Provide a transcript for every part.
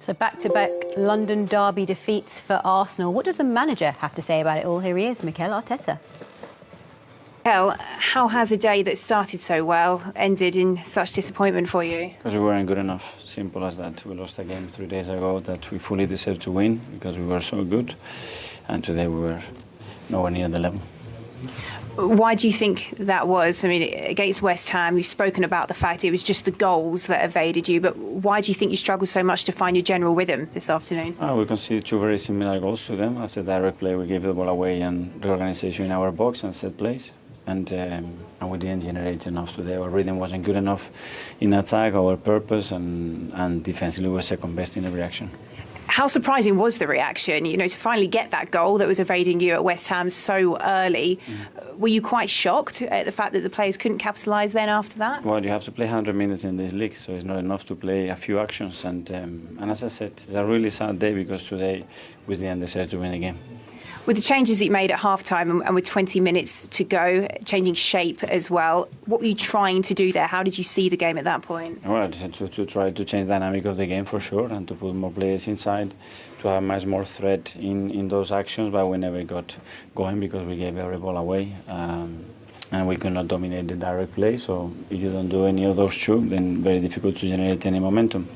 So back-to-back London derby defeats for Arsenal. What does the manager have to say about it all? Here he is, Mikel Arteta. Mikel, how has a day that started so well ended in such disappointment for you? Because we weren't good enough, simple as that. We lost a game 3 days ago that we fully deserved to win because we were so good, and today we were nowhere near the level. Why do you think that was? I mean, against West Ham, you've spoken about the fact it was just the goals that evaded you, but why do you think you struggled so much to find your general rhythm this afternoon? We conceded 2 very similar goals to them. After direct play, we gave the ball away and reorganization in our box and set plays. And we didn't generate enough today. Our rhythm wasn't good enough in attack, our purpose, and defensively we were second best in every action. How surprising was the reaction, to finally get that goal that was evading you at West Ham so early? Were you quite shocked at the fact that the players couldn't capitalise then after that? Well, you have to play 100 minutes in this league, so it's not enough to play a few actions. And as I said, it's a really sad day because today we didn't deserve to win the game. With the changes that you made at half-time and with 20 minutes to go, changing shape as well, what were you trying to do there? How did you see the game at that point? Well, to try to change the dynamic of the game for sure and to put more players inside, to have much more threat in those actions, but we never got going because we gave every ball away and we could not dominate the direct play. So if you don't do any of those two, then very difficult to generate any momentum.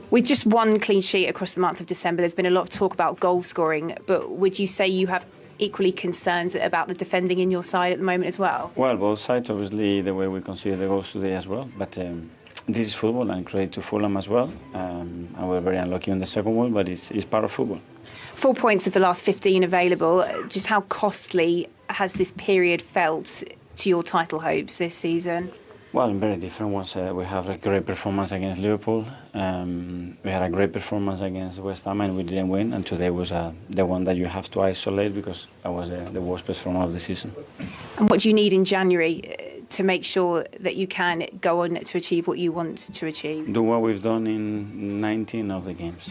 With just 1 clean sheet across the month of December, there's been a lot of talk about goal scoring, but would you say you have equally concerns about the defending in your side at the moment as well? Well, both sides, obviously, the way we conceded the goals today as well, but this is football and credit to Fulham as well, and we're very unlucky on the second one, but it's part of football. 4 points of the last 15 available. Just how costly has this period felt to your title hopes this season? Well, in very different ones. We have a great performance against Liverpool. We had a great performance against West Ham and we didn't win. And today was the one that you have to isolate because that was the worst performance of the season. And what do you need in January to make sure that you can go on to achieve what you want to achieve? Do what we've done in 19 of the games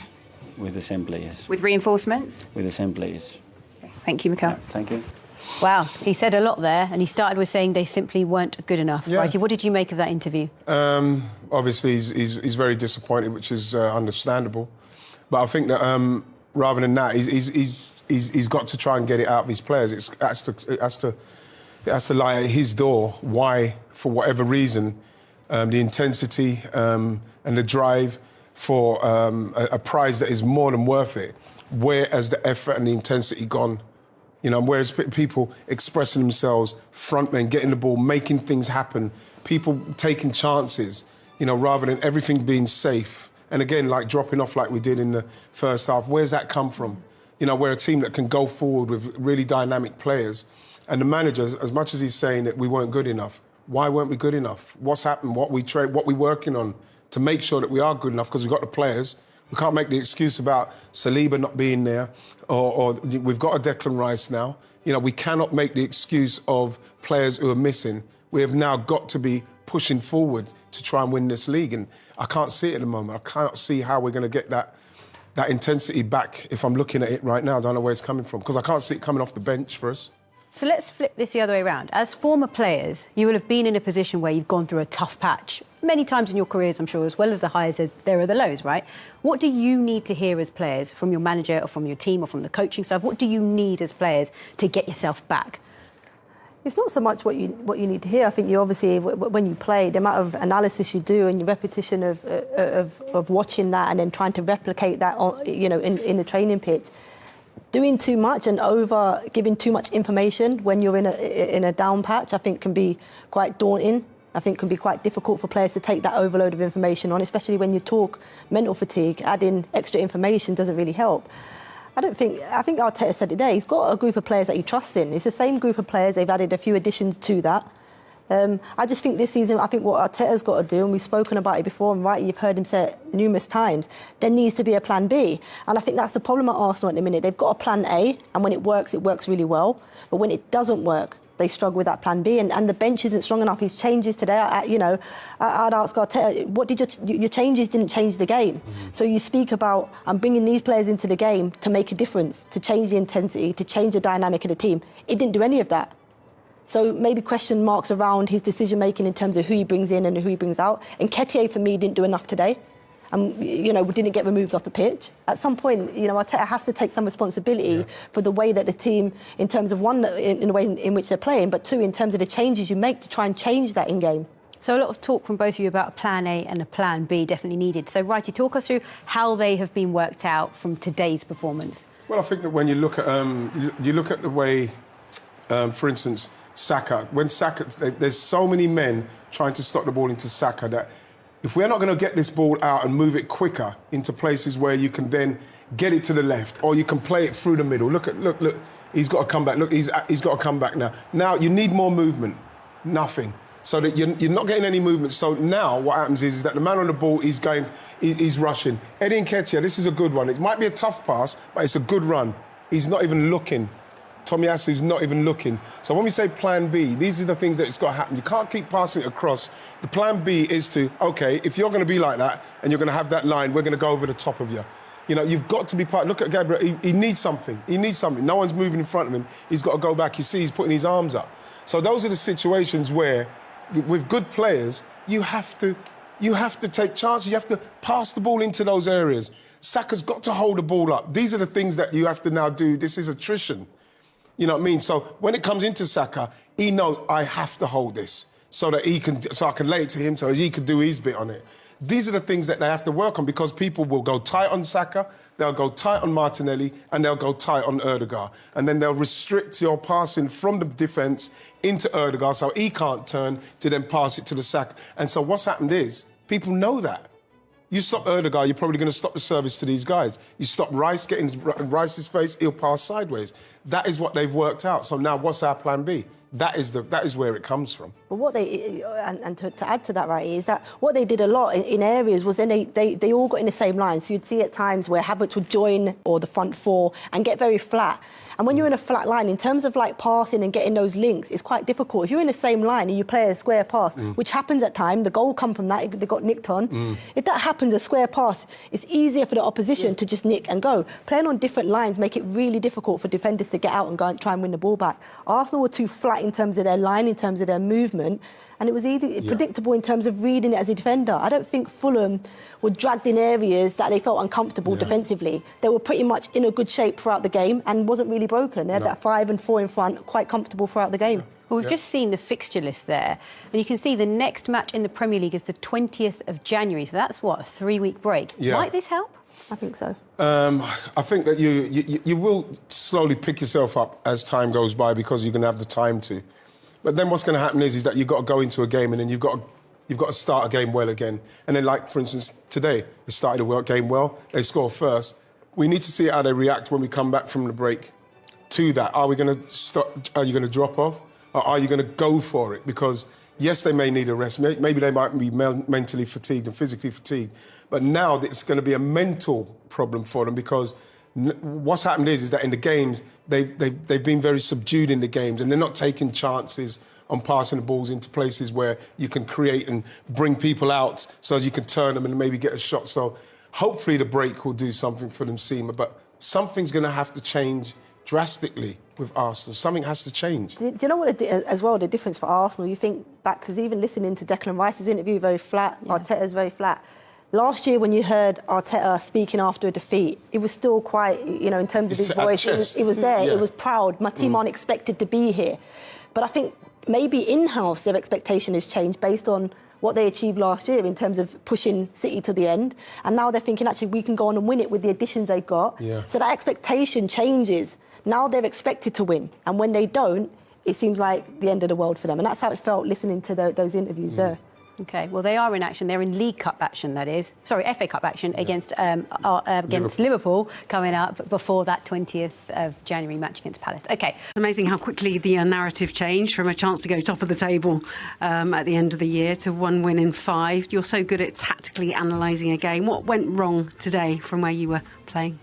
with the same players. With reinforcements? With the same players. Thank you, Mikel. Yeah, thank you. Wow, he said a lot there, and he started with saying they simply weren't good enough. Yeah. Righty, what did you make of that interview? Obviously, he's very disappointed, which is understandable. But I think that rather than that, he's got to try and get it out of his players. It has to lie at his door. Why, for whatever reason, the intensity and the drive for a prize that is more than worth it. Where has the effort and the intensity gone? Whereas people expressing themselves, frontmen, getting the ball, making things happen, people taking chances, rather than everything being safe. And again, like dropping off like we did in the first half, where's that come from? We're a team that can go forward with really dynamic players. And the manager, as much as he's saying that we weren't good enough, why weren't we good enough? What's happened? What we're working on to make sure that we are good enough because we've got the players. We can't make the excuse about Saliba not being there or we've got a Declan Rice now. We cannot make the excuse of players who are missing. We have now got to be pushing forward to try and win this league. And I can't see it at the moment. I cannot see how we're going to get that intensity back if I'm looking at it right now. I don't know where it's coming from because I can't see it coming off the bench for us. So let's flip this the other way around. As former players, you will have been in a position where you've gone through a tough patch many times in your careers, I'm sure, as well as the highs, there are the lows, right? What do you need to hear as players from your manager or from your team or from the coaching staff? What do you need as players to get yourself back? It's not so much what you need to hear. I think you obviously, when you play, the amount of analysis you do and your repetition of watching that and then trying to replicate that, in the training pitch. Doing too much and giving too much information when you're in a down patch, I think can be quite daunting. I think can be quite difficult for players to take that overload of information on, especially when you talk mental fatigue. Adding extra information doesn't really help. I think Arteta said it there. He's got a group of players that he trusts in. It's the same group of players. They've added a few additions to that. I just think this season, I think what Arteta's got to do, and we've spoken about it before, and right, you've heard him say it numerous times, there needs to be a plan B. And I think that's the problem at Arsenal at the minute. They've got a plan A, and when it works really well. But when it doesn't work, they struggle with that plan B, and the bench isn't strong enough. His changes today, I'd ask Arteta, what did your changes didn't change the game? So you speak about, I'm bringing these players into the game to make a difference, to change the intensity, to change the dynamic of the team. It didn't do any of that. So maybe question marks around his decision-making in terms of who he brings in and who he brings out. And Nketiah, for me, didn't do enough today. you know, didn't get removed off the pitch. At some point, you know, Arteta has to take some responsibility for the way that the team, in terms of one, in the way in which they're playing, but two, in terms of the changes you make to try and change that in game. So a lot of talk from both of you about a plan A and a plan B definitely needed. So, Wrighty, talk us through how they have been worked out from today's performance. Well, I think that when you look at you look at the way, for instance, Saka. When Saka, there's so many men trying to stop the ball into Saka that if we're not going to get this ball out and move it quicker into places where you can then get it to the left, or you can play it through the middle. Look, he's got to come back. Look, he's got to come back now. Now you need more movement. Nothing. So that you're not getting any movement. So now what happens is that the man on the ball is he's rushing. Eddie Nketiah, this is a good one. It might be a tough pass, but it's a good run. He's not even looking. Tomiyasu's not even looking. So when we say plan B, these are the things that's got to happen. You can't keep passing it across. The plan B is to, OK, if you're going to be like that and you're going to have that line, we're going to go over the top of you. You know, you've got to be part. Look at Gabriel. He needs something. He needs something. No one's moving in front of him. He's got to go back. You see, he's putting his arms up. So those are the situations where, with good players, you have to take chances. You have to pass the ball into those areas. Saka's got to hold the ball up. These are the things that you have to now do. This is attrition. You know what I mean? So when it comes into Saka, he knows I have to hold this so that I can lay it to him so he can do his bit on it. These are the things that they have to work on, because people will go tight on Saka, they'll go tight on Martinelli, and they'll go tight on Ødegaard. And then they'll restrict your passing from the defence into Ødegaard so he can't turn to then pass it to the Saka. And so what's happened is, people know that. You stop Ødegaard, you're probably going to stop the service to these guys. You stop Rice, getting Rice's face, he'll pass sideways. That is what they've worked out. So now what's our plan B? That is where it comes from. But what they, and to add to that, right, is that what they did a lot in areas was then they all got in the same line. So you'd see at times where Havertz would join, or the front four, and get very flat. And when you're in a flat line, in terms of like passing and getting those links, it's quite difficult. If you're in the same line and you play a square pass, which happens at times, the goal come from that, they got nicked on. If that happens, a square pass, it's easier for the opposition to just nick and go. Playing on different lines make it really difficult for defenders to get out and go and try and win the ball back. Arsenal were too flat in terms of their line, in terms of their movement, and it was predictable in terms of reading it as a defender. I don't think Fulham were dragged in areas that they felt uncomfortable defensively. They were pretty much in a good shape throughout the game and wasn't really broken. They had that 5 and 4 in front, quite comfortable throughout the game. Well, we've just seen the fixture list there, and you can see the next match in the Premier League is the 20th of January, so that's, what, a 3-week break? Yeah. Might this help? I think so. I think that you will slowly pick yourself up as time goes by, because you're going to have the time to. But then what's going to happen is that you've got to go into a game and then you've got to start a game well again. And then, like, for instance, today, they started a game well, they score first. We need to see how they react when we come back from the break to that. Are we going to stop? Are you going to drop off? Or are you going to go for it? Because, yes, they may need a rest. Maybe they might be mentally fatigued and physically fatigued. But now it's going to be a mental problem for them, because what's happened is that in the games, they've been very subdued in the games, and they're not taking chances on passing the balls into places where you can create and bring people out so as you can turn them and maybe get a shot. So hopefully the break will do something for them, Seema. But something's going to have to change drastically with Arsenal. Something has to change. Do you know what, as well, the difference for Arsenal? You think back, because even listening to Declan Rice's interview, very flat, Arteta's very flat. Last year, when you heard Arteta speaking after a defeat, it was still quite, you know, in terms of his voice, it was there, it was proud. My team aren't expected to be here. But I think maybe in-house their expectation has changed based on what they achieved last year in terms of pushing City to the end. And now they're thinking, actually, we can go on and win it with the additions they've got. So that expectation changes. Now they're expected to win. And when they don't, it seems like the end of the world for them. And that's how it felt listening to those interviews there. OK, well, they are in action. They're in League Cup action, that is. Sorry, FA Cup action against Liverpool coming up before that 20th of January match against Palace. OK. It's amazing how quickly the narrative changed from a chance to go top of the table at the end of the year to 1 win in 5. You're so good at tactically analysing a game. What went wrong today from where you were playing?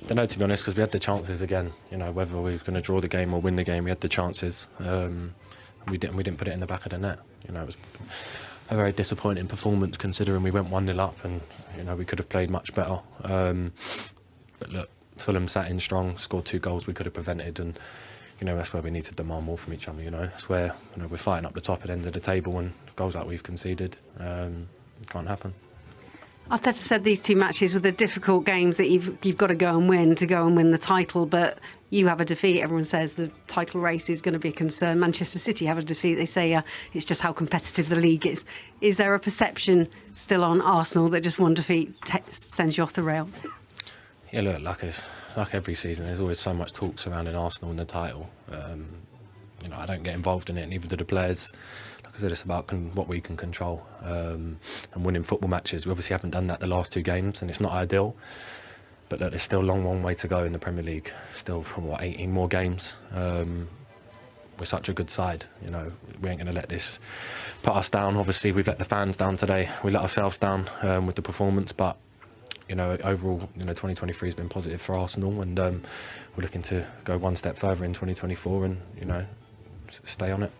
I don't know, to be honest, because we had the chances again. You know, whether we were going to draw the game or win the game, we had the chances. We didn't put it in the back of the net. You know, it was a very disappointing performance considering we went 1-0 up, and you know we could have played much better. But look, Fulham sat in strong, scored 2 goals we could have prevented, and that's where we need to demand more from each other. That's where we're fighting up the top at the end of the table, and goals that we've conceded can't happen. Arteta said these 2 matches were the difficult games that you've got to go and win the title, but you have a defeat. Everyone says the title race is going to be a concern. Manchester City have a defeat. They say it's just how competitive the league is. Is there a perception still on Arsenal that just one defeat sends you off the rail? Yeah, look, like every season, there's always so much talk surrounding Arsenal and the title. I don't get involved in it, neither do the players. Like I said, it's about what we can control and winning football matches. We obviously haven't done that the last 2 games, and it's not ideal. But look, there's still a long way to go in the Premier League. Still, from 18 more games. We're such a good side. We ain't going to let this put us down. Obviously, we've let the fans down today. We let ourselves down with the performance, but overall, 2023 has been positive for Arsenal, and we're looking to go one step further in 2024 and, stay on it.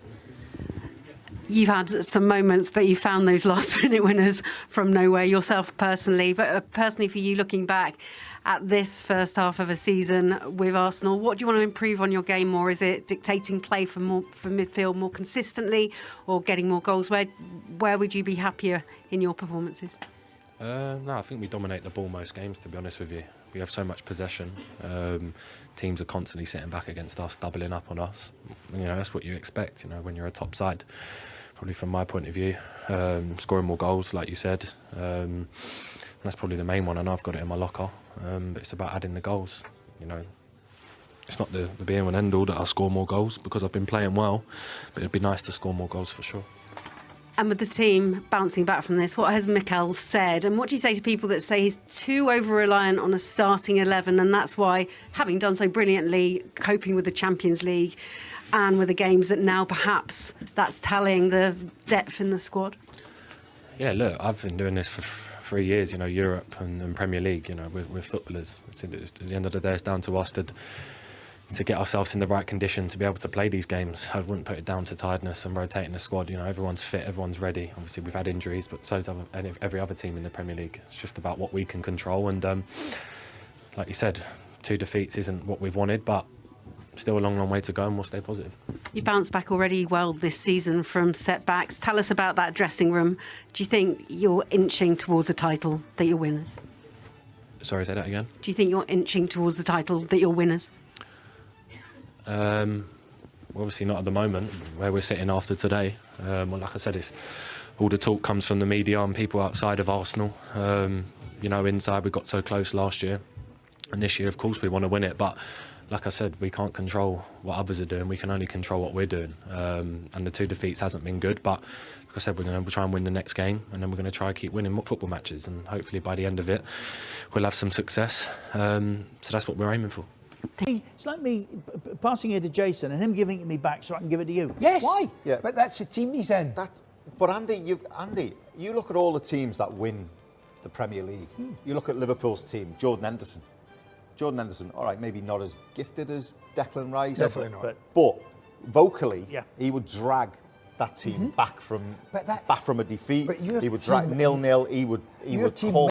You've had some moments that you found those last-minute winners from nowhere yourself personally, but personally for you, looking back at this first half of a season with Arsenal, what do you want to improve on your game more? Is it dictating play from midfield more consistently, or getting more goals? Where would you be happier in your performances? No, I think we dominate the ball most games, to be honest with you. We have so much possession. Teams are constantly sitting back against us, doubling up on us. That's what you expect, when you're a top side. Probably from my point of view, scoring more goals, like you said. That's probably the main one. I know I've got it in my locker, but it's about adding the goals. It's not the be and end all that I score more goals, because I've been playing well, but it'd be nice to score more goals for sure. And with the team bouncing back from this, what has Mikel said? And what do you say to people that say he's too over-reliant on a starting 11, and that's why, having done so brilliantly, coping with the Champions League and with the games, that now perhaps that's tallying the depth in the squad? Yeah, look, I've been doing this for 3 years, Europe and Premier League, we're footballers. At the end of the day, it's down to us to get ourselves in the right condition to be able to play these games. I wouldn't put it down to tiredness and rotating the squad. Everyone's fit, everyone's ready. Obviously, we've had injuries, but so's every other team in the Premier League. It's just about what we can control. And like you said, 2 defeats isn't what we've wanted, but still a long way to go, and we'll stay positive. You bounced back already well this season from setbacks. Tell us about that dressing room. Do you think you're inching towards a title that you're winners? Sorry, say that again? Do you think you're inching towards the title that you're winners? Obviously not at the moment, where we're sitting after today. Like I said, it's all the talk comes from the media and people outside of Arsenal. Inside we got so close last year, and this year, of course, we want to win it. But like I said, we can't control what others are doing. We can only control what we're doing. And the 2 defeats hasn't been good, but like I said, we're going to try and win the next game, and then we're going to try and keep winning football matches, and hopefully by the end of it, we'll have some success. So that's what we're aiming for. It's like me passing it to Jason and him giving it me back so I can give it to you. Yes. Why? Yeah. But that's a team he's in. But Andy, you look at all the teams that win the Premier League. You look at Liverpool's team, Jordan Henderson, all right, maybe not as gifted as Declan Rice. Definitely not. But vocally, he would drag that team back from a defeat. But he would drag 0-0. He would call